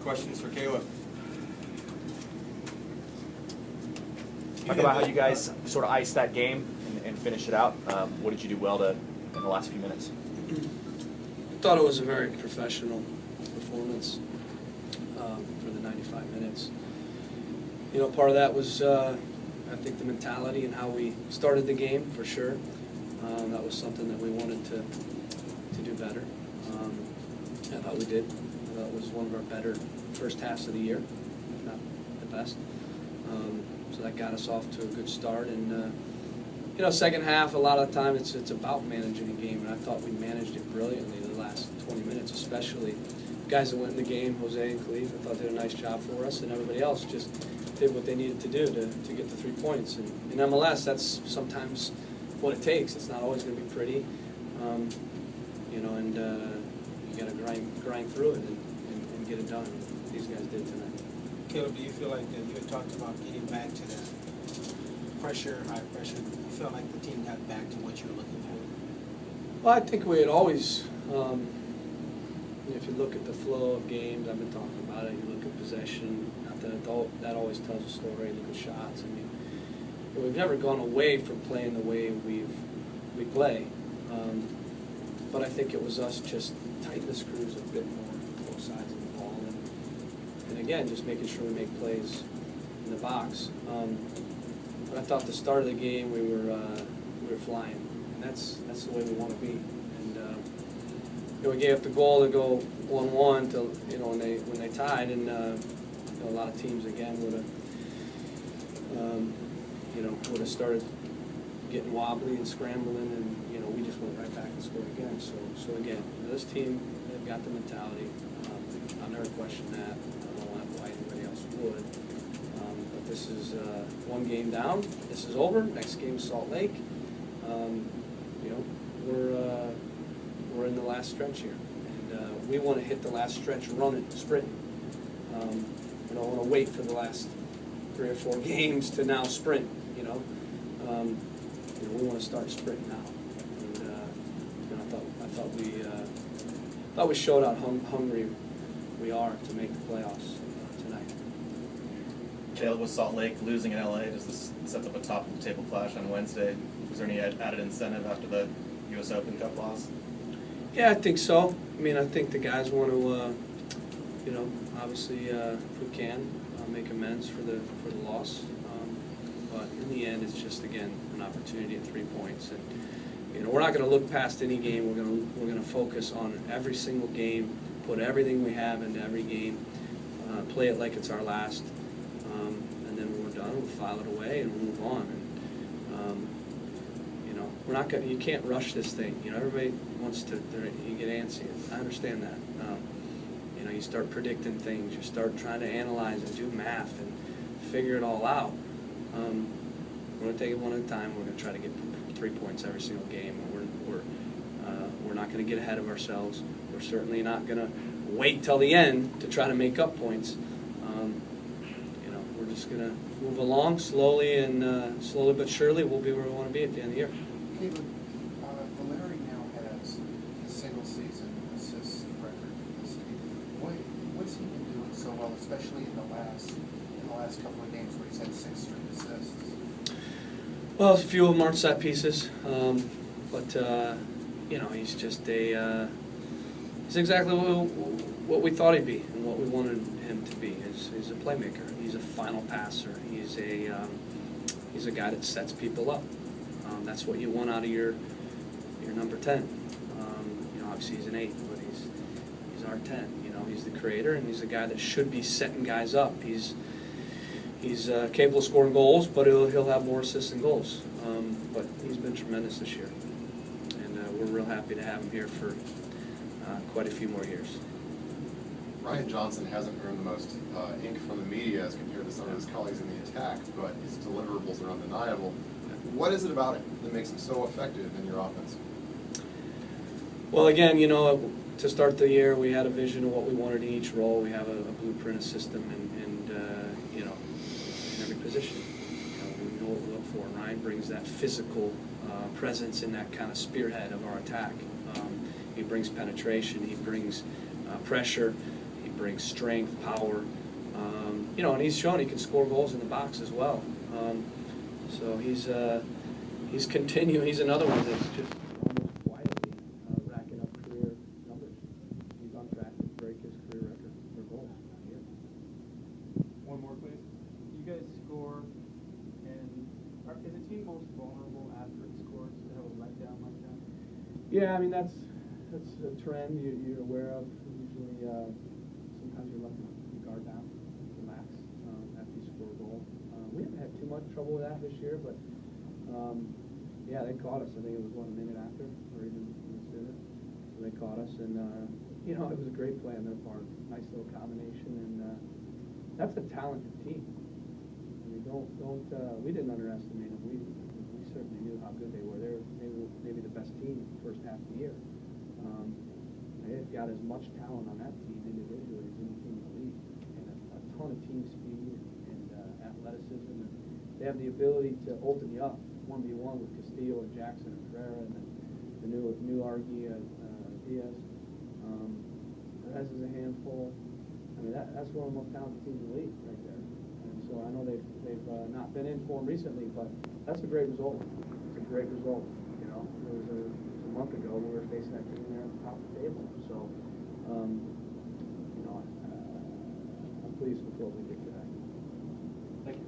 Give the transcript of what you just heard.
Questions for Caleb? Talk about how you guys sort of iced that game and finished it out. What did you do well in the last few minutes? I thought it was a very professional performance for the 95 minutes. You know, part of that was, I think, the mentality and how we started the game, for sure. That was something that we wanted to do better. I thought we did. I thought it was one of our better first halves of the year, if not the best. So that got us off to a good start. And you know, second half, a lot of the time it's about managing a game, and I thought we managed it brilliantly the last 20 minutes, especially guys that went in the game, Jose and Cleve. I thought they did a nice job for us, and everybody else just did what they needed to do to get the 3 points. And in MLS, that's sometimes what it takes. It's not always going to be pretty, you know, and you got to grind through it and get it done. These guys did tonight. Caleb, do you feel like you had talked about getting back to that pressure, high pressure? Do you feel like the team got back to what you were looking for? Well, I think we had always, if you look at the flow of games, I've been talking about it, you look at possession, not that always tells a story, you look at shots. I mean, we've never gone away from playing the way we play. But I think it was us just tightening the screws a bit more on both sides of the ball. And again, just making sure we make plays in the box. But I thought the start of the game we were flying, and that's the way we want to be. And you know, we gave up the goal to go 1-1 till, you know, when they tied, and you know, a lot of teams again would have started getting wobbly and scrambling, and you know, we just went right back and scored again. So again, this team, they've got the mentality. I'll never question that. I don't know why anybody else would. But this is one game down. This is over. Next game is Salt Lake. You know, we're in the last stretch here, and we want to hit the last stretch running, sprinting. We don't want to wait for the last 3 or 4 games to now sprint. You know, we want to start sprinting now. And you know, I thought we showed how hungry we are to make the playoffs tonight. Caleb, with Salt Lake losing in LA, does this set up a top of the table clash on Wednesday? Was there any added incentive after the U.S. Open Cup loss? Yeah, I think so. I mean, I think the guys want to, you know, obviously, if we can, make amends for the loss. But in the end, it's just, again, an opportunity at 3 points. And you know, we're not going to look past any game. We're going to focus on every single game, put everything we have into every game, play it like it's our last, and then when we're done, we'll file it away and we'll move on. And you know, we're not going. You can't rush this thing. You know, everybody wants to. You get antsy. I understand that. You know, you start predicting things. You start trying to analyze and do math and figure it all out. We're going to take it one at a time. We're going to try to get 3 points every single game. We're not going to get ahead of ourselves. We're certainly not going to wait till the end to try to make up points. You know, we're just going to move along slowly, and slowly but surely we'll be where we want to be at the end of the year. Caleb, Valeri now has a single season assist record for this team. What's he been doing so well, especially in the last couple of games where he's had 6 straight assists? Well, a few of them aren't set pieces, but you know, he's just he's exactly what we thought he'd be and what we wanted him to be. He's a playmaker. He's a final passer. He's a guy that sets people up. That's what you want out of your number 10. You know, obviously he's an 8, but he's our 10. You know, he's the creator, and he's a guy that should be setting guys up. He's capable of scoring goals, but he'll have more assists and goals. But he's been tremendous this year, and we're real happy to have him here for quite a few more years. Ryan Johnson hasn't earned the most ink from the media as compared to some of his colleagues in the attack, but his deliverables are undeniable. What is it about him that makes him so effective in your offense? Well, again, you know, to start the year, we had a vision of what we wanted in each role. We have a blueprint, a system, and you know, in every position, you know, we know what we look for. Ryan brings that physical presence and that kind of spearhead of our attack. He brings penetration. He brings pressure. He brings strength, power. You know, and he's shown he can score goals in the box as well. So he's continuing. He's another one that's just almost quietly racking up career numbers. He's on track to break his career record for goals. Yeah. One more, please. You guys score, and is a team most vulnerable after it scores to have a letdown like that? Yeah, I mean that's a trend you're aware of. Usually, sometimes you're letting your guard down, relax after you score a goal. We haven't had too much trouble with that this year, but yeah, they caught us. I think it was a minute after, or even sooner. So they caught us, and you know, it was a great play on their part. Nice little combination, and that's a talented team. I mean, we didn't underestimate them. We certainly knew how good they were. They were maybe the best team first half of the year. They've got as much talent on that team individually as any team in the league, and a ton of team speed and athleticism. And they have the ability to open you up 1v1 with Castillo and Jackson and Ferreira, and then the new Argy Diaz. Perez is a handful. I mean, that's one of the most talented teams in the league right there. And so I know they've not been in form recently, but that's a great result. It's a great result. You know, it was a month ago we were facing that team there at the top of the table. So, you know, I'm pleased with what we did today. Thank you.